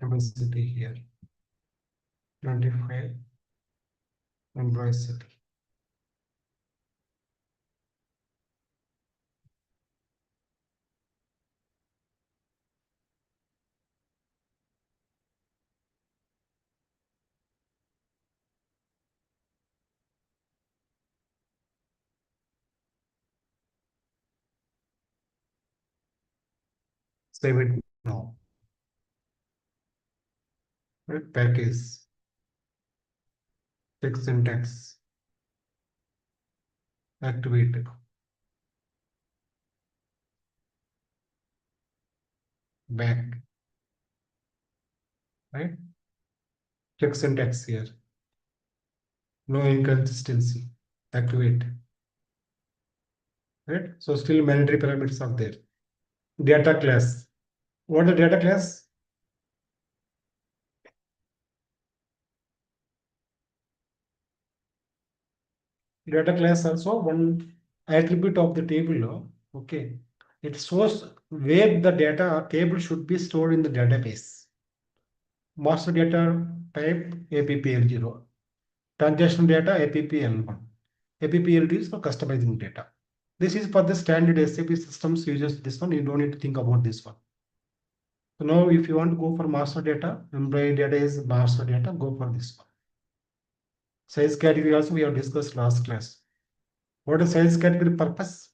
Employee city here. 25. Employee city. Save it now. Right. Package. Check syntax. Activate. Back. Right. Check syntax here. No inconsistency. Activate. Right. So still mandatory parameters are there. Data class. What is the data class? Data class also one attribute of the table. Okay. It shows where the data table should be stored in the database. Master data type APPL0. Transaction data APPL1. APPL2 is for customizing data. This is for the standard SAP systems uses this one. You don't need to think about this one. So now if you want to go for master data, employee data is master data, go for this one. Size category also we have discussed last class. What is size category purpose?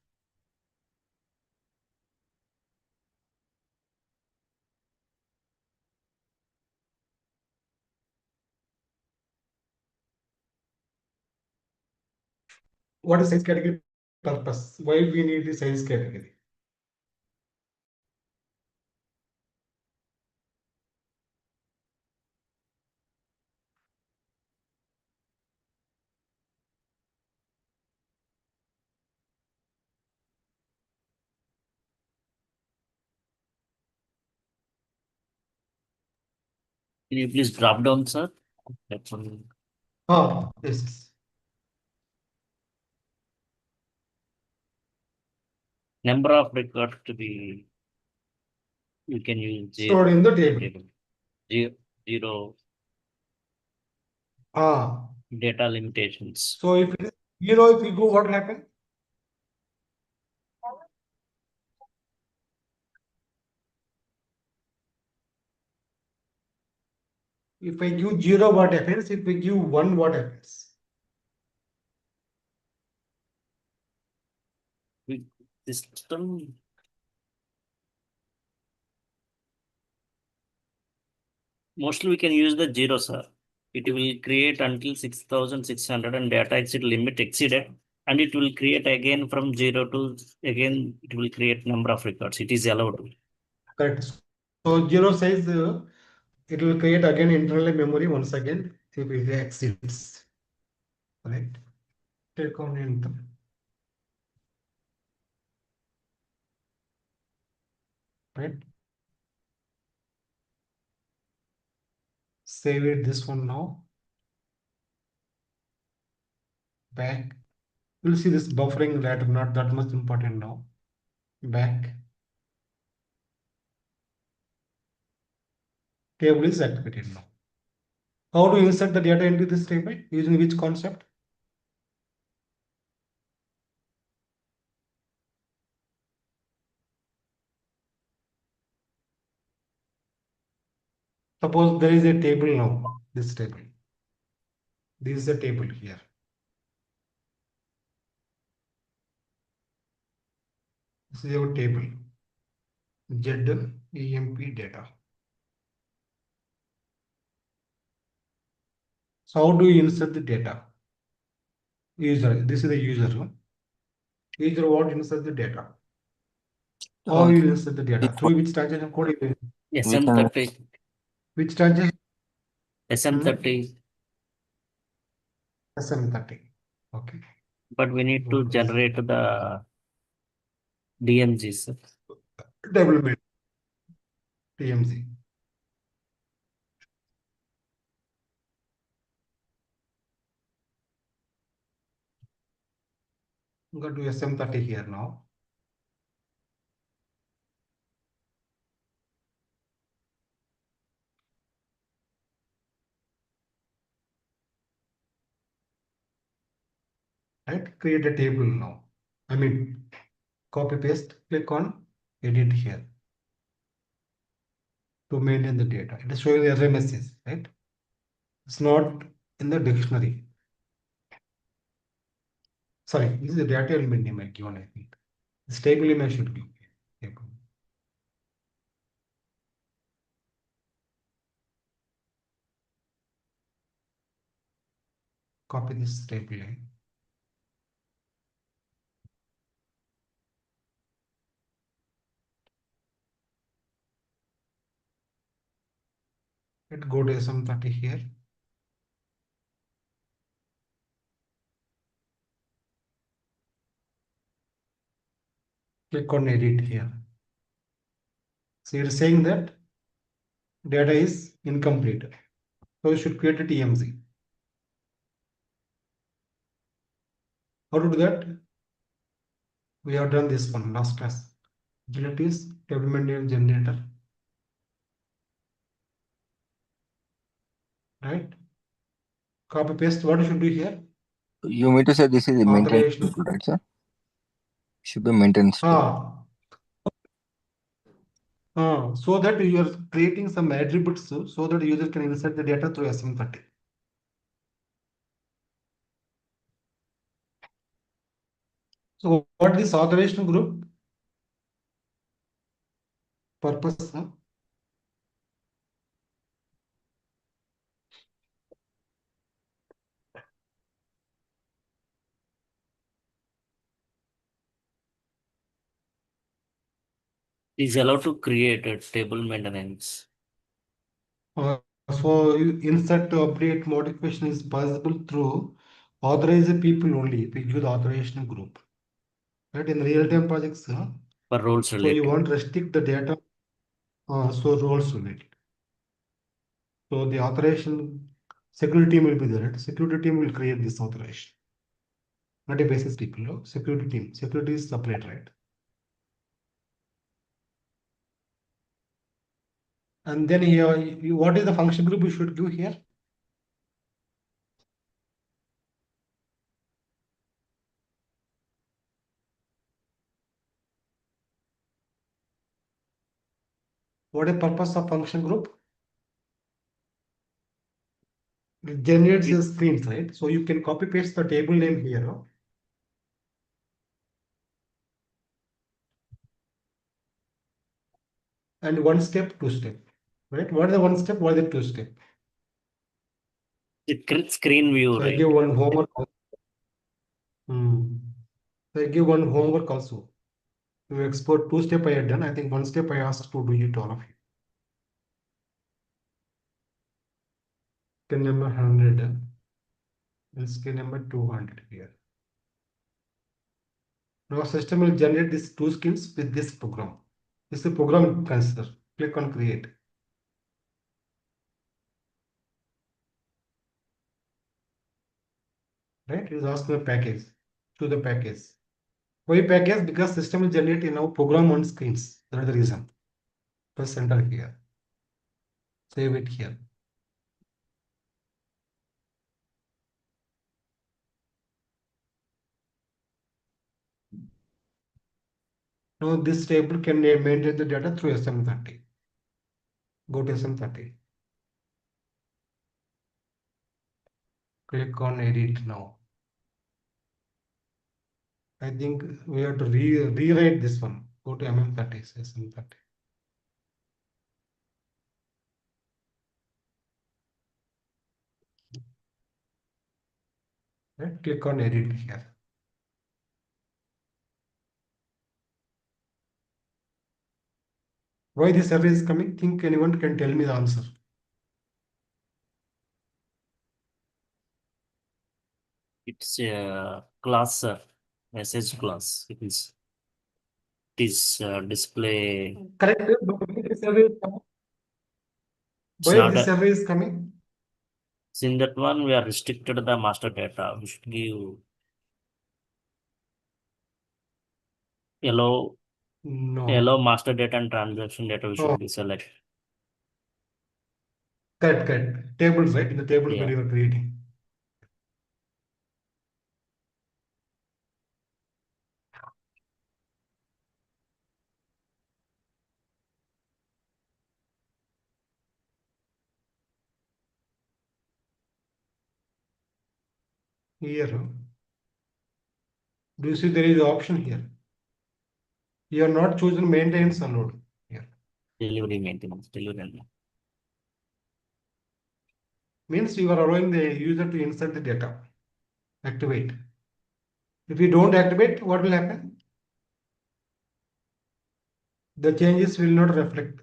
What is size category purpose? Why we need the size category? Can you please drop down, sir? That's one. Yes. Number of records to be, you can use Stored in the table. Zero Ah, data limitations. so if it is zero, if you go, what will happen? If I give zero, what happens? If we give one, what happens? The system, mostly we can use the zero, sir. It will create until 6,600 and data exit limit exceeded, and it will create again from zero to again. It will create number of records. It is allowed. Correct. So zero says it will create again internal memory once again if it exceeds. Right. Take on enter. Right. Save it this one now. Back. You'll see this buffering later, not that much important now. Back. Table is activated now. How to insert the data into this table? Using which concept? Suppose there is a table now, this table. This is a table here. This is your table. ZEMP data. So how do you insert the data? User, this is the user. User what insert the data? How you insert the data? Through which transaction code? SM30. Which transaction? SM30. SM30. Okay. But we need to generate the DMGs. Development. TMZ. Go to SM30 here now. Right? Create a table now. I mean, copy paste, click on edit here to maintain the data. It is showing the error message, right? It's not in the dictionary. Sorry, this is the data element name I given, I think. This table name I should give. Table. Copy this table name. Let go to SM30 here. Click on edit here. So you're saying that data is incomplete. So you should create a TMZ. How to do that? We have done this one last class. Utilities, table name generator. Right? Copy paste. What you should do here? You mean to say this is a maintenance Authorization. table, right, sir? Should be maintenance table. So that you are creating some attributes so that user can insert the data through SM30. So what is authorization group? Purpose. Is allowed to create a table maintenance. So insert to update modification is possible through authorized people only. We give the authorization group. Right? In real-time projects, For roles so related. you want to restrict the data. So roles related. So the authorization security team will be there. Right? Security team will create this authorization. Not a basis people, no? Security team. Security is separate, right? And then here, what is the function group you should give here? What is purpose of function group? It generates the screens, right? So you can copy paste the table name here. No? And one step, two step, right? What is the one step? What is the two step? It creates screen view, So I right? give one homework. So I give one homework also. You export two step I had done. I think one step I asked to do it all of you. Screen number 100 and screen number 200 here. Now system will generate these two screens with this program. This is the program consider. Click on create. Right? It is asking the package. To the package. Why package? Because system will generate in our program on screens. That is the reason. Press enter here. Save it here. Now this table can maintain the data through SM30. Go to SM30. Click on edit now. I think we have to rewrite this one. Go to MM30, SM30. Right? Click on edit here. Why this error is coming? Think anyone can tell me the answer. It's a class, message class. It is display. Correct. But why this error is coming? It's Why not this a, error is coming? so in that one, we are restricted the master data. We should give yellow No. master data and transaction data. We Oh, should be select. correct. Tables, right? In the tables when Yeah. you are creating. Here, do you see there is an option here? You are not chosen maintenance unload here. Delivery maintenance, delivery. Means you are allowing the user to insert the data. Activate. If you don't activate, what will happen? The changes will not reflect.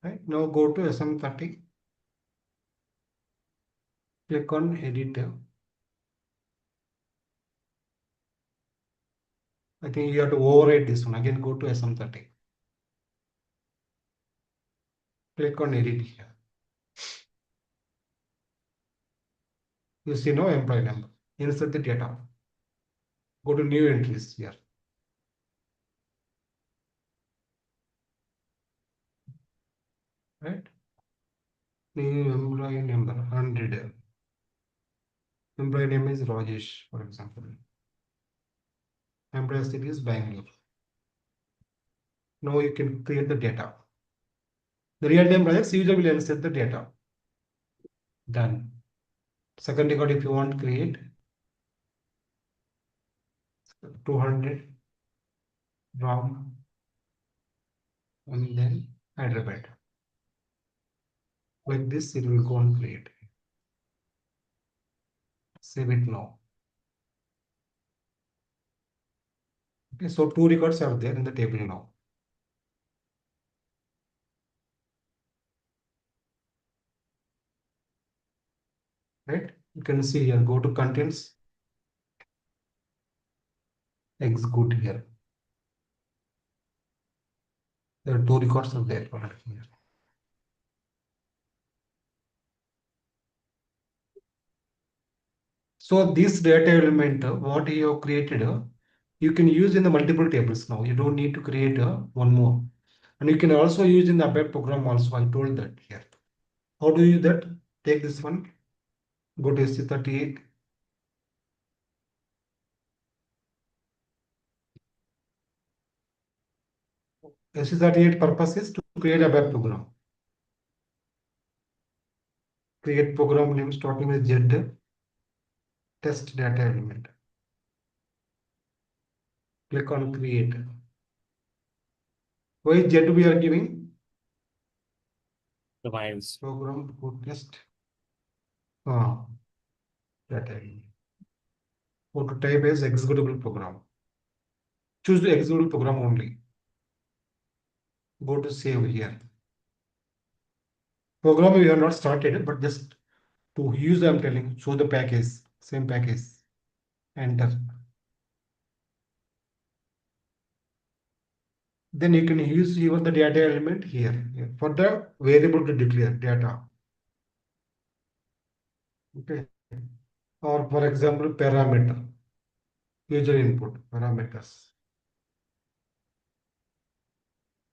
Right? Now go to SM30. Click on edit. I think you have to override this one. Again, go to SM30. Click on edit here. You see no employee number. Insert the data. Go to new entries here. Right? New employee number 100. Employee name is Rajesh, for example. Employee city is Bangalore. Now you can create the data. The real-time projects user will insert the data. Done. Second record if you want to create 200 ROM and then Hyderabad. Like this, it will go and create. Save it now. Okay, so two records are there in the table now. Right? You can see here, go to contents, execute here. There are two records of that one here. So this data element, what you have created, you can use in the multiple tables now. You don't need to create one more. And you can also use in the ABAP program also. I told that here. How do you use that? Take this one. Go to SC38. SC38 purpose is to create a ABAP program. Create program name starting with Z test data element. Click on create. Why Z we are giving? The miles. Program to test. Data element. Go to type as executable program. Choose the executable program only. Go to save here. Program we have not started, but just to use, I'm telling, show the package, same package. Enter. Then you can use even the data element here for the variable to declare data. Okay. Or for example, parameter, user input parameters.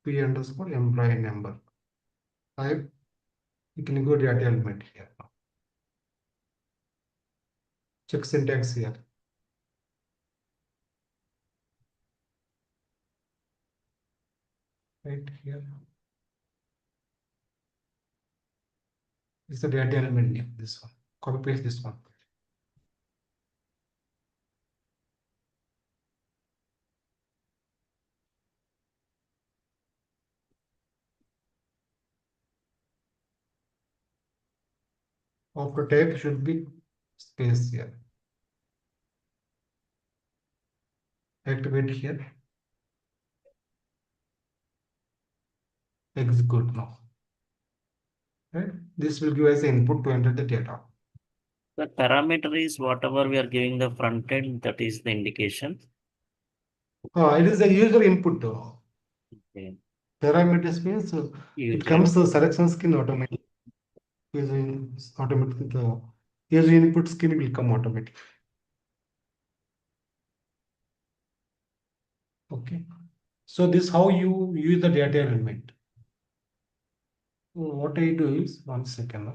P underscore employee number. Type. You can go data element here. Check syntax here. Right here. This is the data element name. This one. Copy paste this one. After type should be space here. Activate here. Execute now. Right? This will give us the input to enter the data. The parameter is whatever we are giving the front end, that is the indication. It is the user input. Okay. Parameters means User. it comes the selection skin automatically. Automatically the user input skin will come automatically. Okay. So this how you use the data element. What I do is 1 second.